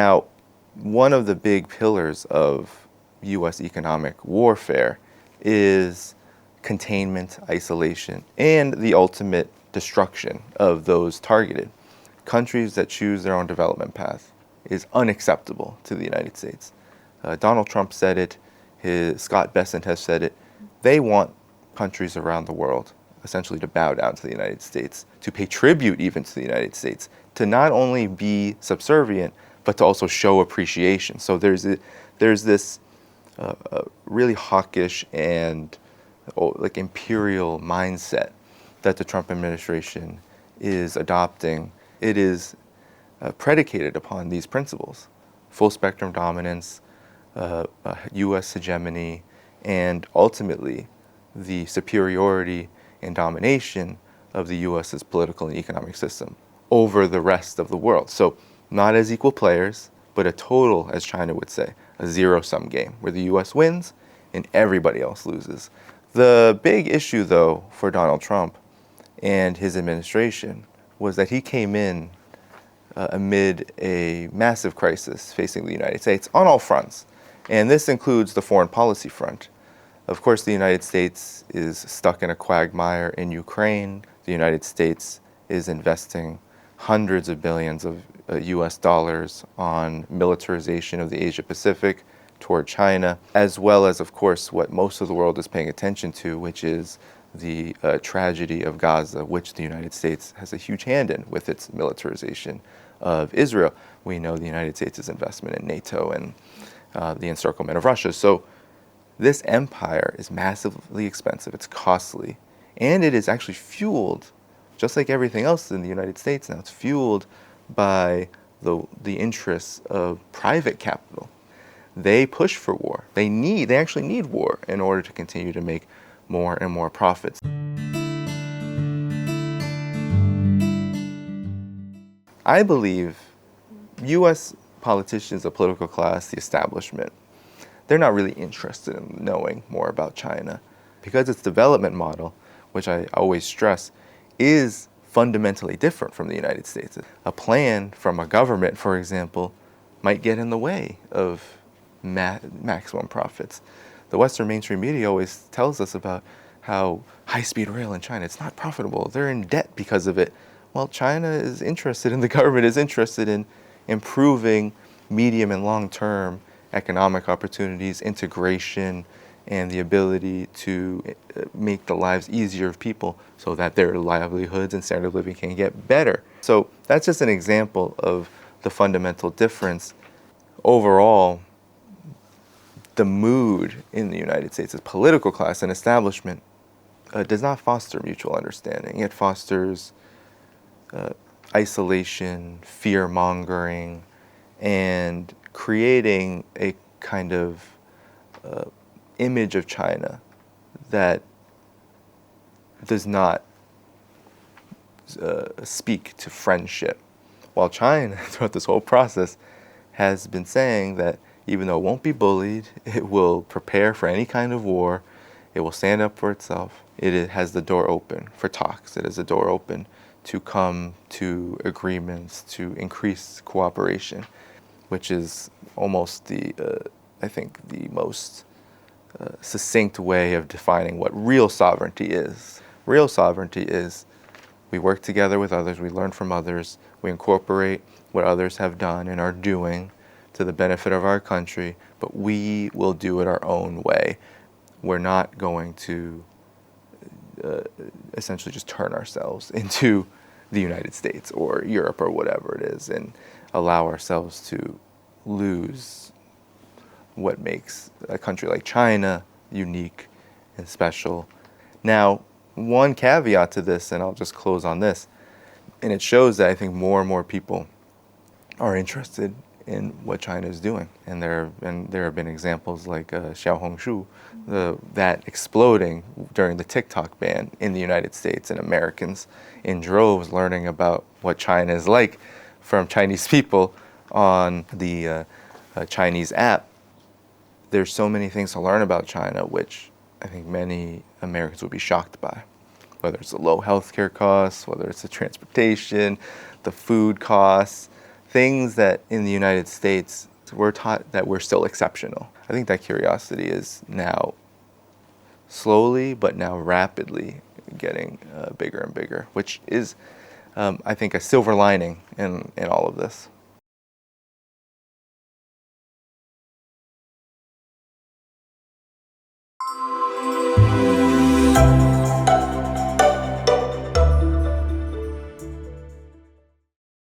Now, one of the big pillars of U.S. economic warfare is containment, isolation, and the ultimate destruction of those targeted. Countries that choose their own development path is unacceptable to the United States. Donald Trump said it, Scott Bessent has said it. They want countries around the world essentially to bow down to the United States, to pay tribute even to the United States, to not only be subservient, but to also show appreciation. So there's this really hawkish and like imperial mindset that the Trump administration is adopting. It is predicated upon these principles: full spectrum dominance, U.S. hegemony, and ultimately the superiority and domination of the U.S.'s political and economic system over the rest of the world. So not as equal players, but a total, as China would say, a zero-sum game where the U.S. wins and everybody else loses. The big issue, though, for Donald Trump and his administration was that he came in amid a massive crisis facing the United States on all fronts. And this includes the foreign policy front. Of course, the United States is stuck in a quagmire in Ukraine. The United States is investing hundreds of billions of US dollars on militarization of the Asia Pacific toward China, as well as, of course, what most of the world is paying attention to, which is the tragedy of Gaza, which the United States has a huge hand in with its militarization of Israel. We know the United States' investment in NATO and the encirclement of Russia. So this empire is massively expensive, it's costly, and it is actually fueled, just like everything else in the United States now, it's fueled by the interests of private capital. They push for war. They actually need war in order to continue to make more and more profits. I believe U.S. politicians, the political class, the establishment, they're not really interested in knowing more about China because its development model, which I always stress, is fundamentally different from the United States. A plan from a government, for example, might get in the way of maximum profits. The Western mainstream media always tells us about how high-speed rail in China, it's not profitable. They're in debt because of it. Well, China is interested, and the government is interested in improving medium and long-term economic opportunities, integration, and the ability to make the lives easier of people so that their livelihoods and standard of living can get better. So that's just an example of the fundamental difference. Overall, the mood in the United States, the political class and establishment, does not foster mutual understanding. It fosters isolation, fear-mongering, and creating a kind of image of China that does not speak to friendship. While China, throughout this whole process, has been saying that even though it won't be bullied, it will prepare for any kind of war, it will stand up for itself. It has the door open for talks. It has the door open to come to agreements, to increase cooperation, which is almost I think, the most succinct way of defining what real sovereignty is. Real sovereignty is we work together with others, we learn from others, we incorporate what others have done and are doing to the benefit of our country, but we will do it our own way. We're not going to essentially just turn ourselves into the United States or Europe or whatever it is and allow ourselves to lose what makes a country like China unique and special. Now, one caveat to this, and I'll just close on this, and it shows that I think more and more people are interested in what China is doing. And there have been examples like Xiaohongshu, that exploding during the TikTok ban in the United States, and Americans in droves learning about what China is like from Chinese people on the Chinese app. There's so many things to learn about China, which I think many Americans would be shocked by. Whether it's the low healthcare costs, whether it's the transportation, the food costs, things that in the United States we're taught that we're still exceptional. I think that curiosity is now slowly but now rapidly getting bigger and bigger, which is, I think, a silver lining in all of this.